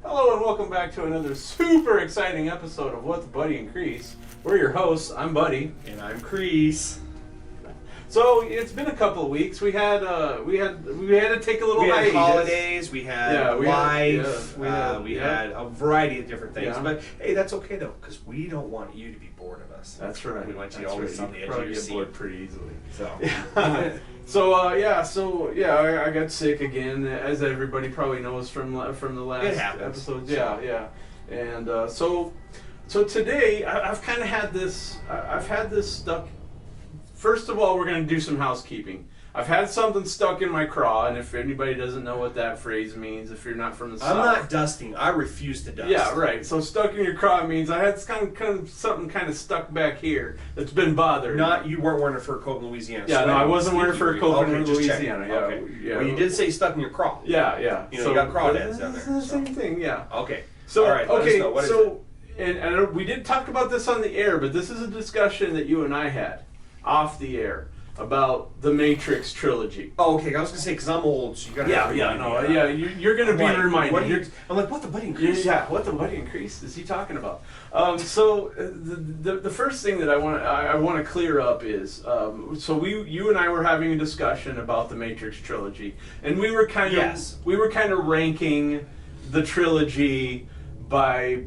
Hello and welcome back to another super exciting episode of What's Buddy and Kreese. We're your hosts. I'm Buddy. And I'm Kreese. So it's been a couple of weeks. We had to take a little We had hiatus. holidays, we had life, we had had a variety of different things. Yeah. But hey, that's okay though, because we don't want you to be bored of us. That's right. We want you That's always right. on the You edge of probably your get seat. bored pretty easily. So, I got sick again, as everybody probably knows from the last It happens. episodes. Yeah. And so today I've kind of had this. I've had this stuck. First of all, we're going to do some housekeeping. I've had something stuck in my craw, and if anybody doesn't know what that phrase means, if you're not from the South. I'm not dusting. I refuse to dust. Yeah, right. So stuck in your craw means I had kind of something kind of stuck back here that's been bothering me. You weren't wearing a fur coat in Louisiana. Yeah, so no, I wasn't wearing a fur coat in just checking. Louisiana. Yeah, Okay. yeah. Well, you did say stuck in your craw. Yeah. You got crawdads down there. It's the same thing, yeah. Okay. So, all right, let us know. What is it? And we did talk about this on the air, but this is a discussion that you and I had off the air about the Matrix trilogy. Oh, okay. I was gonna say because I'm old, so you gotta. You're gonna be reminded. I'm like, what the Buddy and Kreese? Yeah, what the Buddy and Kreese is he talking about? The first thing that I want to clear up is you and I were having a discussion about the Matrix trilogy, and we were kind of ranking the trilogy by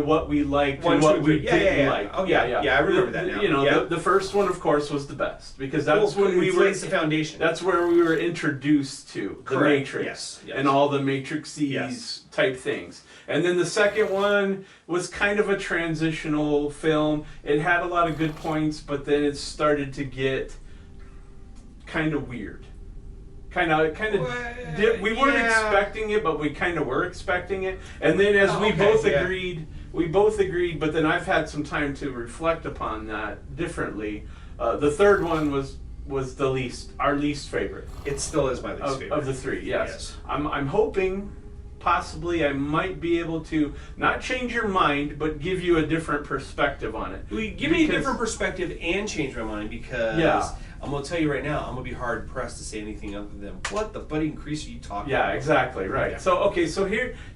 what we liked and what we didn't like. Oh yeah. I remember that now. You know, the first one, of course, was the best because that's when we were. It's the foundation. That's where we were introduced to the Matrix and all the Matrix-ese type things. And then the second one was kind of a transitional film. It had a lot of good points, but then it started to get kind of weird. We weren't expecting it, but we kind of were expecting it. And then as we both agreed, but then I've had some time to reflect upon that differently. The third one was our least favorite. It still is my least favorite. Of the three, yes. I'm hoping possibly I might be able to not change your mind, but give you a different perspective on it. Give me a different perspective and change my mind because I'm going to tell you right now, I'm going to be hard pressed to say anything other than what the Buddy and Kreese are you talking about? Yeah, exactly, right. Yeah. So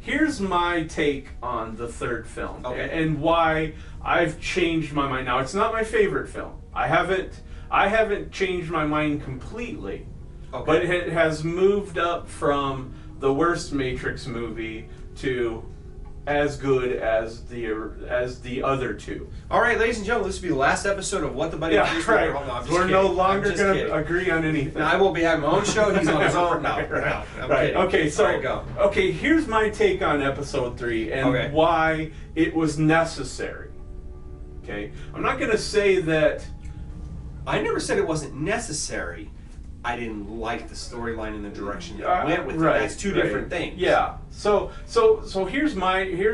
here's my take on the third film and why I've changed my mind. Now, it's not my favorite film. I haven't changed my mind completely, but it has moved up from the worst Matrix movie to as good as the other two. All right, ladies and gentlemen, this will be the last episode of What the Buddy and Kreese. Right. We're no longer going to agree on anything. Now, I won't be having my own show. He's on his own. No, I'm kidding. Okay, so right, go. Okay, here's my take on episode 3 and why it was necessary. Okay, I'm not going to say that. I never said it wasn't necessary. I didn't like the storyline and the direction that went with it. That's two different things. Yeah. So here's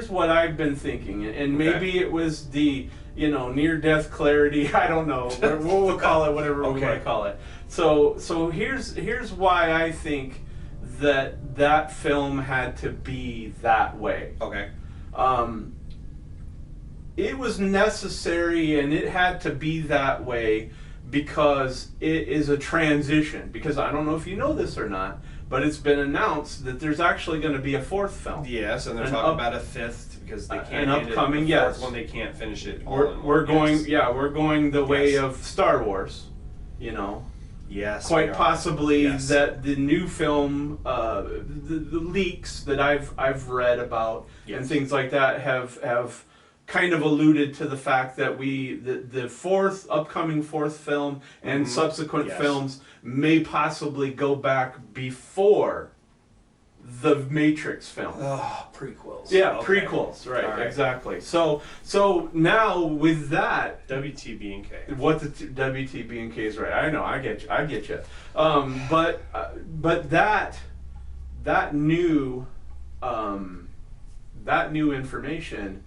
what I've been thinking, and maybe it was the near-death clarity. I don't know. We'll call it whatever we want to call it. So here's why I think that film had to be that way. Okay. It was necessary, and it had to be that way. Because it is a transition. Because I don't know if you know this or not, but it's been announced that there's actually going to be a fourth film. Yes, and they're talking about a fifth because they can't. An upcoming, the fourth one they can't finish it. We're going the way of Star Wars. Yes. Quite possibly that the new film, the leaks that I've read about and things like that have kind of alluded to the fact that the upcoming fourth film and subsequent films may possibly go back before the Matrix film. Oh, prequels. Yeah, prequels, right, exactly. So now with that, WTB&K. What the WTB&K is right. I know, I get you. But that new information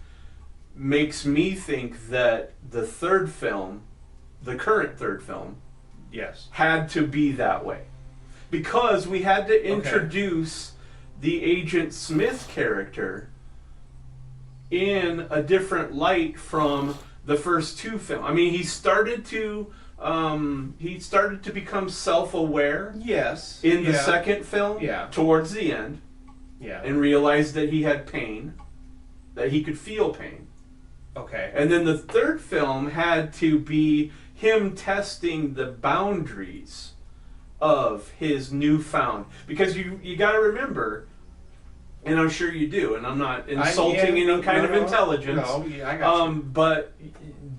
makes me think that the third film, the current third film, had to be that way. Because we had to introduce the Agent Smith character in a different light from the first two films. I mean, he started to become self-aware in the second film towards the end. Yeah. and realized that he had pain, that he could feel pain. Okay. And then the third film had to be him testing the boundaries of his newfound, because you got to remember, and I'm sure you do, and I'm not insulting any kind of intelligence. No, yeah, I got you. But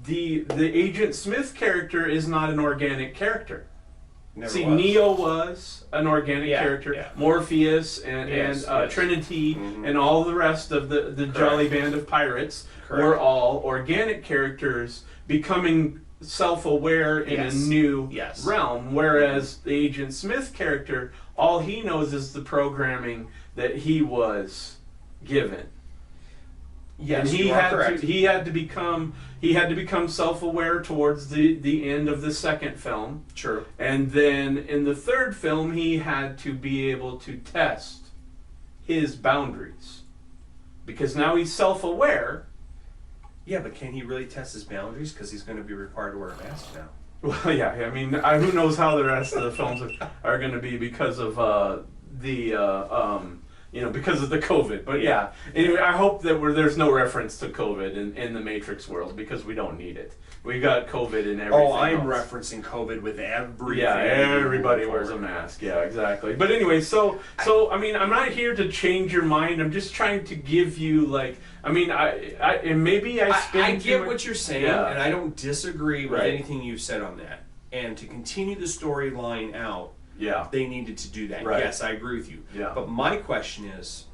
the Agent Smith character is not an organic character. Never See, was. Neo was an organic character. Yeah. Morpheus and Yes. Trinity and all the rest of the jolly band of pirates were all organic characters becoming self-aware in a new realm. Whereas the Agent Smith character, all he knows is the programming that he was given. Yes, and you are correct. he had to become self-aware towards the end of the second film. True. And then in the third film, he had to be able to test his boundaries, because now he's self-aware. Yeah, but can he really test his boundaries? Because he's going to be required to wear a mask now. Well, yeah. I mean, who knows how the rest of the films are going to be because of because of the COVID. But yeah, anyway, I hope that there's no reference to COVID in the Matrix world, because we don't need it. We got COVID in everything. Oh, I'm else. referencing COVID with everything. Yeah, everybody wears a mask. Yeah, exactly. But anyway, so I mean, I'm not here to change your mind. I'm just trying to give you, like, I mean, and maybe I get what you're saying, and I don't disagree with Right. anything you've said on that. And to continue the storyline out, they needed to do that. Right. Yes, I agree with you. Yeah. But my question is,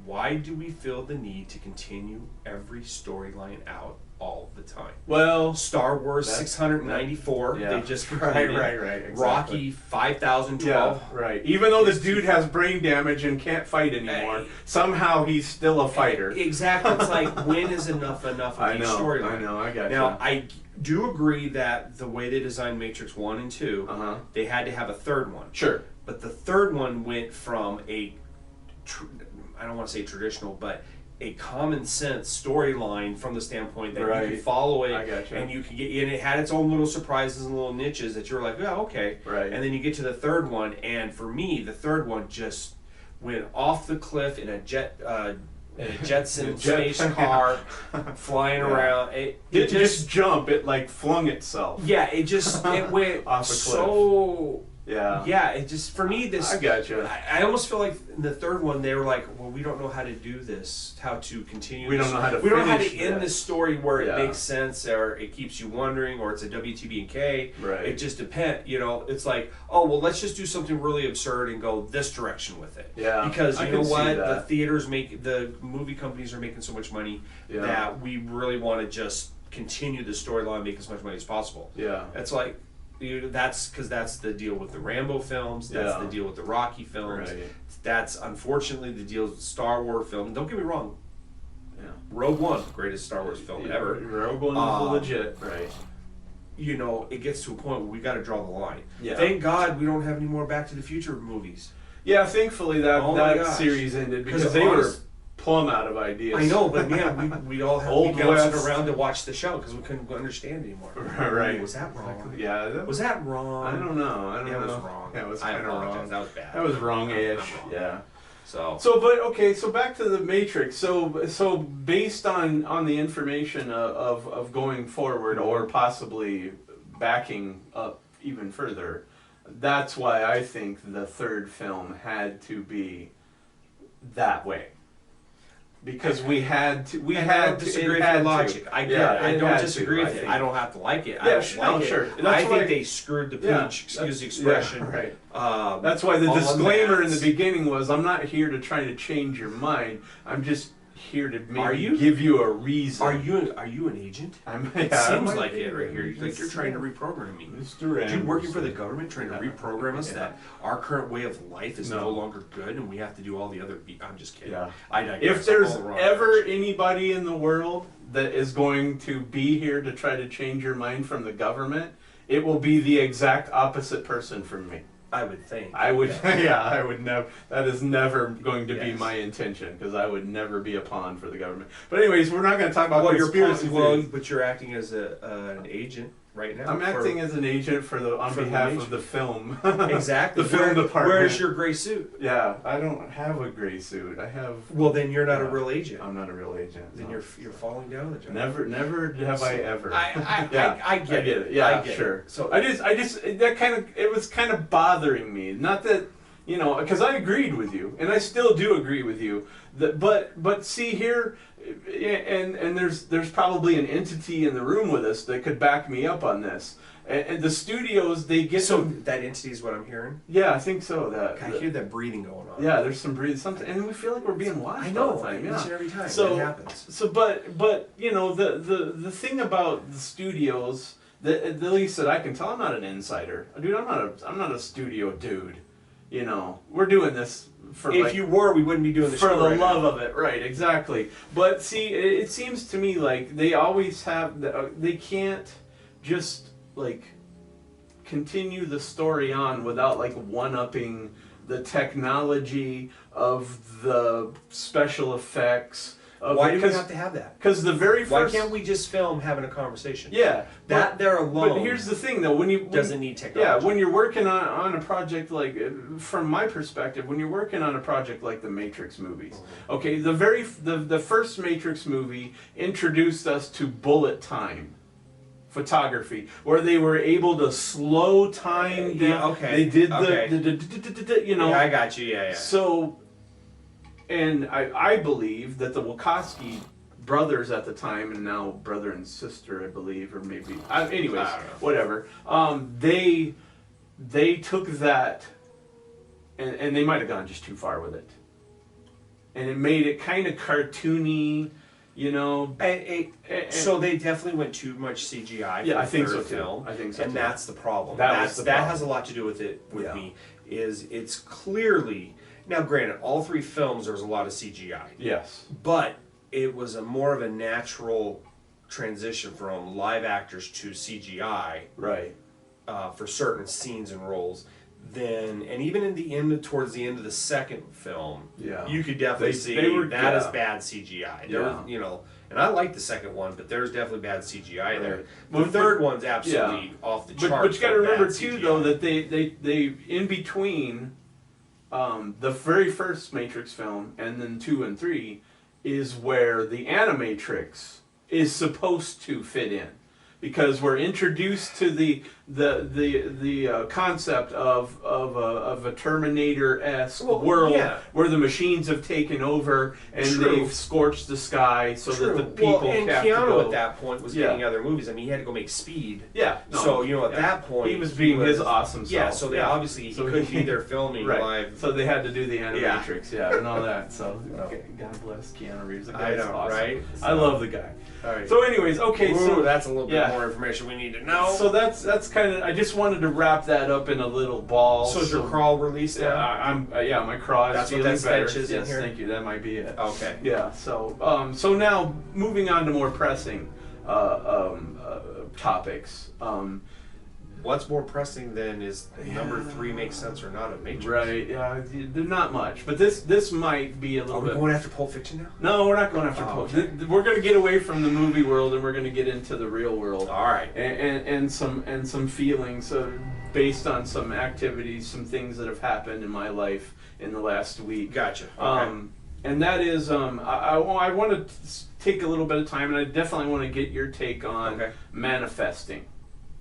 why do we feel the need to continue every storyline out all the time? Well, Star Wars 694, they just completed. Right, exactly. Rocky 5012. Yeah, right. Even though this dude has brain damage and can't fight anymore, somehow he's still a fighter. Exactly. It's like, when is enough of these storylines? I know, I got you. Now, I do agree that the way they designed Matrix 1 and 2, they had to have a third one. Sure. But the third one went from I don't want to say traditional, but a common sense storyline from the standpoint that you could follow it, and you could get, and it had its own little surprises and little niches that you're like, yeah, okay. Right. And then you get to the third one, and for me, the third one just went off the cliff in a Jetson space car flying around. It didn't just jump, it like flung itself. Yeah, it went off a cliff. So yeah, it just, for me, this, I gotcha. I almost feel like in the third one they were like, well, we don't know how to do this, how to continue. We this. don't know how to. We don't know how to finish end this story where it Yeah. makes sense, or it keeps you wondering, or it's a WTB&K. Right. It just depends. You know, it's like, oh well, let's just do something really absurd and go this direction with it. Yeah. Because I you know can see what, that. the movie companies are making so much money that we really want to just continue the storyline, make as much money as possible. Yeah. It's like, that's because that's the deal with the Rambo films. That's the deal with the Rocky films. Right. That's unfortunately the deal with the Star Wars film. Don't get me wrong. Yeah. Rogue One, greatest Star Wars film ever. Rogue One is legit. Right. You know, it gets to a point where we got to draw the line. Yeah. Thank God we don't have any more Back to the Future movies. Yeah, thankfully that series ended, because they were plumb out of ideas. I know, but man, we all had to be bouncing around to watch the show because we couldn't understand anymore. Right. Was that wrong? Yeah. Was that wrong? I don't know. It was wrong. Yeah, it was kind of wrong. That was bad. That was wrong-ish. I'm wrong. Yeah. So back to the Matrix. So based on the information of going forward, or possibly backing up even further, that's why I think the third film had to be that way. Because we had to. I don't disagree with your logic. I get it. I don't disagree with it. I don't have to like it. Yeah, sure. I think they screwed the pooch, excuse the expression. Yeah, right. That's why the disclaimer in the beginning was, I'm not here to try to change your mind. I'm just here to maybe give you a reason. Are you an agent? It seems like it right here. Like you're trying to reprogram me. Dude, working for the government, trying to reprogram us that our current way of life is no longer good, and we have to do all the other. I'm just kidding. Yeah. If there's ever anybody in the world that is going to be here to try to change your mind from the government, it will be the exact opposite person from me. I would think. I would, I would never. That is never going to be my intention, because I would never be a pawn for the government. But anyways, we're not going to talk about conspiracy theories. But you're acting as an agent. right now. I'm acting as an agent on behalf of the film. Exactly. The film department. Where's your gray suit? Yeah, I don't have a gray suit. I have. Well, then you're not a real agent. I'm not a real agent. Then you're falling down the job. Never have I ever. I get it. Yeah, I get sure. It. So I just it was kind of bothering me. Not that, because I agreed with you, and I still do agree with you. But see here, and there's probably an entity in the room with us that could back me up on this. And the studios, they get that entity is what I'm hearing. Yeah, I think so. I hear that breathing going on. Yeah, there's some breathing, something, and we feel like we're being watched. I know. All the time. Each and every time. So it happens. So, but the thing about the studios, the least that I can tell, I'm not an insider, dude. I'm not a studio dude. We're doing this for. If you were, we wouldn't be doing this for the love of it, right? Exactly. But see, it seems to me like they always have. They can't just continue the story on without one-upping the technology of the special effects. Why do we have to have that? Because the very first. Why can't we just film having a conversation? Yeah, there alone. But here's the thing, though, doesn't need technology. Yeah, when you're working on a project from my perspective, when you're working on a project like the Matrix movies, okay, the first Matrix movie introduced us to bullet time photography, where they were able to slow time down. Yeah, okay. They did Yeah, I got you. Yeah. So, and I believe that the Wachowski brothers at the time, and now brother and sister, I believe, or maybe, anyways, whatever. They took that, and they might have gone just too far with it, and it made it kind of cartoony. So they definitely went too much CGI. Yeah, I think so too. Film, I think so. And too. that's the problem. That has a lot to do with it. With me, is it's clearly now. Granted, all three films there's a lot of CGI. Yes. But it was more of a natural transition from live actors to CGI. Right. For certain scenes and roles. And even in the end, towards the end of the second film, you could definitely see that is bad CGI. And I like the second one, but there's definitely bad CGI there. The third one's absolutely off the charts. But you got to remember too, CGI. though, that they in between the very first Matrix film and then 2 and 3 is where the Animatrix is supposed to fit in. Because we're introduced to the concept of a Terminator-esque world where the machines have taken over and they've scorched the sky so that the people and have Keanu to go. At that point was getting other movies. I mean, he had to go make Speed. Yeah. So at that point he was being his awesome self. Yeah. So they obviously he couldn't be there filming live. So they had to do the Animatrix, and all that. So God bless Keanu Reeves. The guy's awesome. Right? I love the guy. All right. So, anyways, okay. So that's a little bit more information we need to know. So that's kind of. I just wanted to wrap that up in a little ball. So is your crawl released now? My craw is feeling better. Stench is in here? Thank you. That might be it. Okay. Yeah. So now moving on to more pressing topics. What's more pressing than is number 3 makes sense or not of Matrix? Right. Yeah. They're not much, but this might be a little bit. Are we going after Pulp Fiction now? No, we're not going after Pulp. Okay. We're going to get away from the movie world and we're going to get into the real world. All right. And some feelings based on some activities, some things that have happened in my life in the last week. Gotcha. Okay. And that is, I want to take a little bit of time, and I definitely want to get your take on manifesting.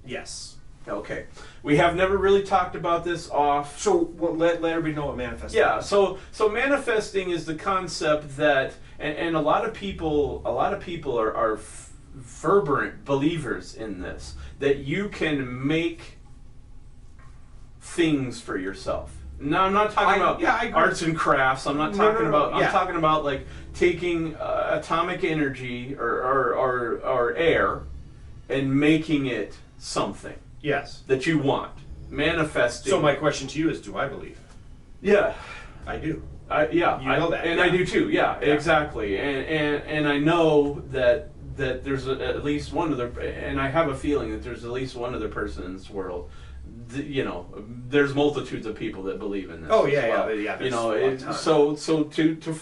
Yes. Okay. We have never really talked about this off. So let everybody know what manifesting is. Yeah, so manifesting is the concept that, and a lot of people are fervent believers in this, that you can make things for yourself. Now, I'm not talking about arts and crafts. I'm not talking about. I'm talking about like taking atomic energy or air and making it something. Yes. That you want. Manifesting. So my question to you is, do I believe? Yeah. I do. You know that. And I do too. Yeah, exactly. And I know that there's at least one other, and I have a feeling that there's at least one other person in this world. There's multitudes of people that believe in this. Oh yeah, yeah. So to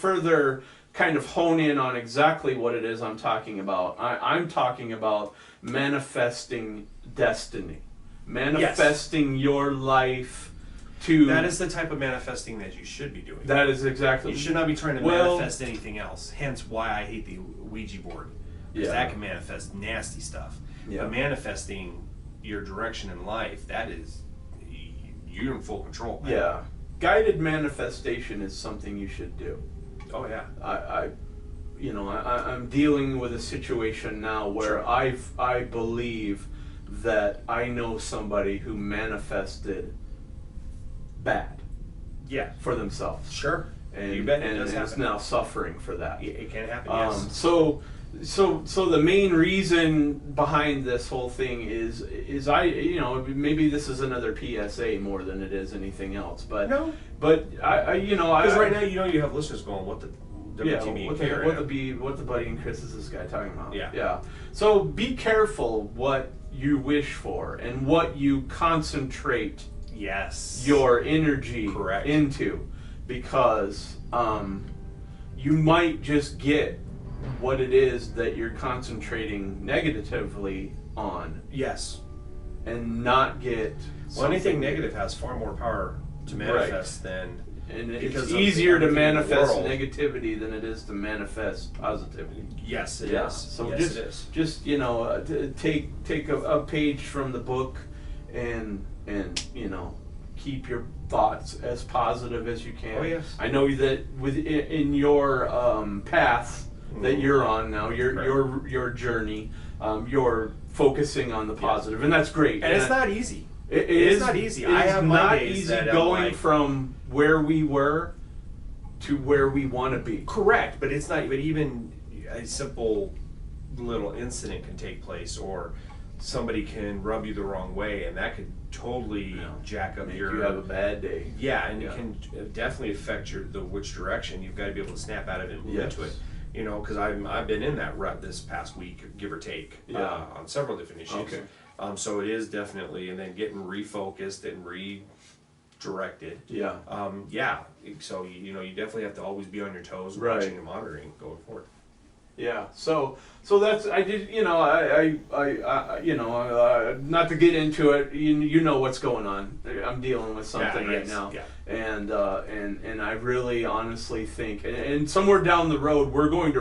kind of hone in on exactly what it is I'm talking about. I'm talking about manifesting destiny, manifesting your life. That is the type of manifesting that you should be doing. That is exactly. You should not be trying to manifest anything else. Hence why I hate the Ouija board. Because that can manifest nasty stuff. But manifesting your direction in life, that is, you're in full control. Man. Yeah. Guided manifestation is something you should do. Oh yeah. I'm dealing with a situation now where I believe that I know somebody who manifested bad. Yeah. For themselves. Sure. And you bet it does happen. Is now suffering for that. It can happen. Yes. So the main reason behind this whole thing is maybe this is another PSA more than it is anything else. But no. But because right now you have listeners going, what the WTB&K what the Buddy and Chris is this guy talking about? Yeah. Yeah. So be careful what you wish for and what you concentrate your energy into, because you might just get what it is that you're concentrating negatively on. Yes. And not get anything negative has far more power to manifest than. And it's easier to manifest negativity than it is to manifest positivity. Yes, it is. So yes, it is. Just take a page from the book, and keep your thoughts as positive as you can. Oh yes. I know that in your path that you're on now, your journey, you're focusing on the positive, and that's great. And it's not easy. It's not easy. I have not easy going from where we were to where we want to be. Correct, but it's not. But even a simple little incident can take place, or somebody can rub you the wrong way, and that could totally jack up you have a bad day. Yeah, and it can definitely affect which direction. You've got to be able to snap out of it and move into it. Because I've been in that rut this past week, give or take, on several different issues. Okay. So it is definitely, and then getting refocused and redirected. Yeah. So you definitely have to always be on your toes, watching and monitoring going forward. Yeah. So that's I did. Not to get into it. You know what's going on. I'm dealing with something right now. Yeah. And I really honestly think, and somewhere down the road we're going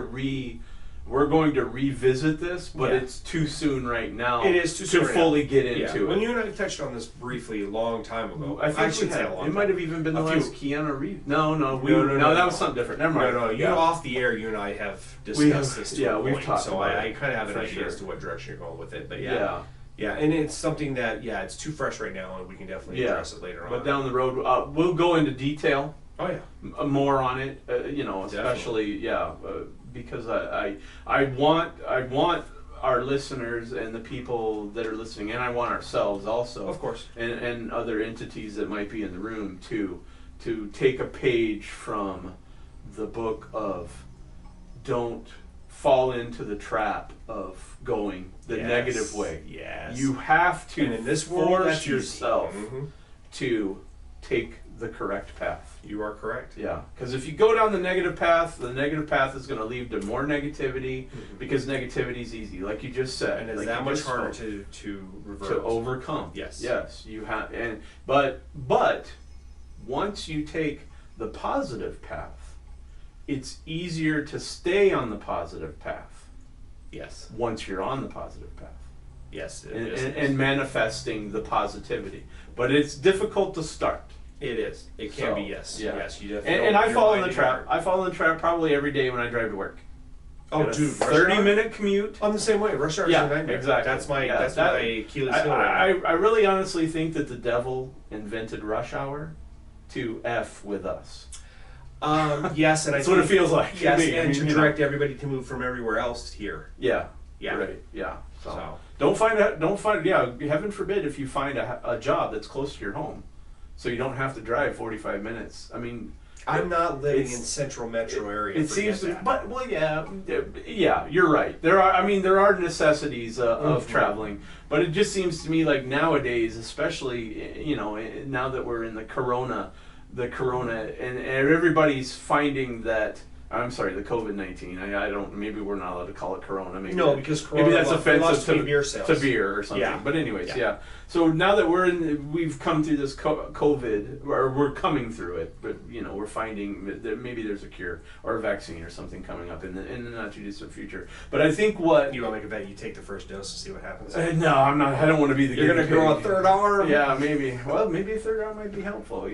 to revisit this, but it's too soon right now. It is too soon to fully get into it. When you and I touched on this briefly a long time ago, I should say it might have even been the last Keanu Reeves. No, that was something different. Never mind. No. Off the air, you and I have discussed this. We've talked. So about I kind of have an idea as to what direction you're going with it. But yeah, and it's something that it's too fresh right now, and we can definitely address it later on. But down the road, we'll go into detail. Oh yeah, more on it. Especially because I want our listeners and the people that are listening, and I want ourselves also, of course, and other entities that might be in the room to take a page from the book of don't fall into the trap of going the negative way. Yes. You have to and in this world, force yourself to take the correct path. You are correct. Yeah, because if you go down the negative path is going to lead to more negativity, because negativity is easy, like you just said, and it's that much harder to reverse, to overcome. Yes, you have, but once you take the positive path, it's easier to stay on the positive path. Yes. Once you're on the positive path. Yes. And manifesting the positivity, but it's difficult to start. It is. It can be, yes. Yeah. Yes, you definitely. And I fall in the trap. I fall in the trap probably every day when I drive to work. Oh, dude, 30-minute commute. I'm the same way. Rush hour is a nightmare. Exactly. That's my Achilles heel right now. I really honestly think that the devil invented rush hour to F with us. Yes, and that's what it feels like. Yes, and to direct everybody to move from everywhere else here. Yeah. Yeah. Right. Yeah. So don't find. Heaven forbid if you find a job that's close to your home, so you don't have to drive 45 minutes. I mean, I'm not living in central metro area. It seems to, but you're right. There are necessities of traveling, but it just seems to me like nowadays, especially now that we're in the corona, and everybody's finding that I'm sorry, the COVID-19. I don't. Maybe we're not allowed to call it Corona. No, because Corona, maybe that's offensive to beer sales. To beer or something. Yeah. But anyways, yeah. So now that we've come through this COVID, or we're coming through it, but we're finding that maybe there's a cure or a vaccine or something coming up in the not too distant future. But I think what you want to make a bet, you take the first dose and see what happens. No, I'm not. I don't want to be the. You're gonna grow a third arm. Yeah, maybe. Well, maybe a third arm might be helpful.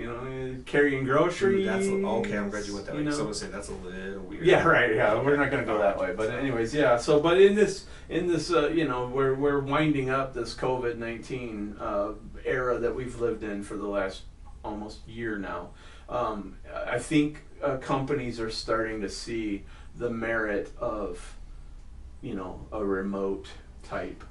Carrying groceries. That's okay. I'm glad you went that way. Someone say that's a little weird. Yeah, right. Yeah, we're not going to go that way. But anyways, yeah. So, but in this, we're winding up this COVID-19 era that we've lived in for the last almost year now. I think companies are starting to see the merit of, a remote type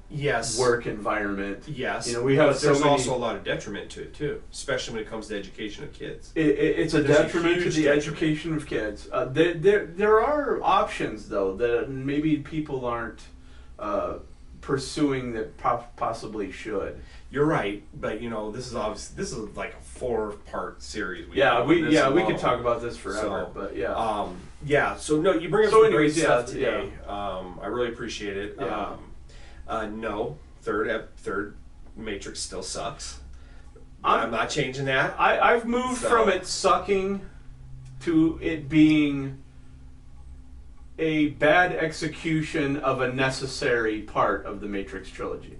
work environment. Yes. We have but there's also a lot of detriment to it too, especially when it comes to education of kids. It's a detriment to the education of kids. There are options though that maybe people aren't pursuing that possibly should. You're right, but this is like a 4-part series. We could talk about this forever, but yeah. So no, you bring up some great stuff today. I really appreciate it. Yeah. No, third Matrix still sucks. I'm not changing that. I've moved from it sucking to it being a bad execution of a necessary part of the Matrix trilogy.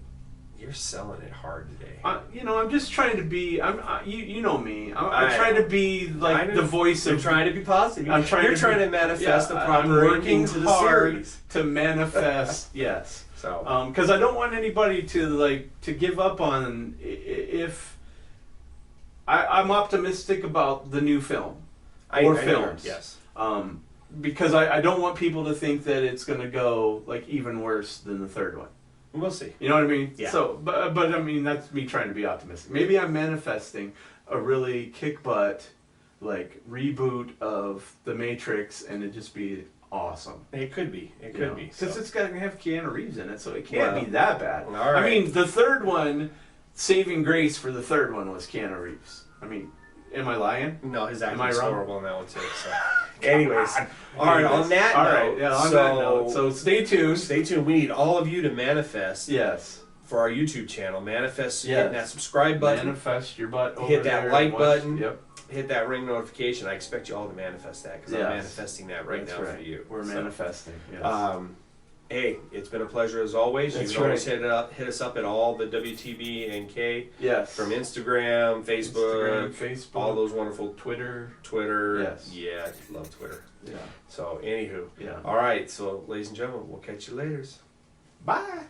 You're selling it hard today. I'm just trying to be. You know me. I'm trying to be like the voice of. You're trying to be positive. You're trying to manifest the proper. I'm working into the hard series to manifest. Yes. So. Because I don't want anybody to give up on if. I'm optimistic about the new film or films. Yes. Because I don't want people to think that it's going to go even worse than the third one. We'll see. You know what I mean? Yeah. So, but I mean, that's me trying to be optimistic. Maybe I'm manifesting a really kick butt, reboot of The Matrix, and it'd just be awesome. It could be. It could be. Because it's got to have Keanu Reeves in it, so it can't be that bad. All right. I mean, the third one, saving grace for the third one was Keanu Reeves. I mean, am I lying? No, his acting was horrible in that one too. So. Anyways, all right. On that note, so stay tuned. Stay tuned. We need all of you to manifest. Yes. For our YouTube channel, manifest. Hit that subscribe button. Manifest your butt. Hit that like button. Yep. Hit that ring notification. I expect you all to manifest that because I'm manifesting that right now for you. We're manifesting. Yes. Hey, it's been a pleasure as always. You can always hit us up at all the WTB&K. Yes. From Instagram, Facebook, all those wonderful Twitter. Yes. Yeah, I love Twitter. Yeah. So, anywho. Yeah. All right. So, ladies and gentlemen, we'll catch you later. Bye.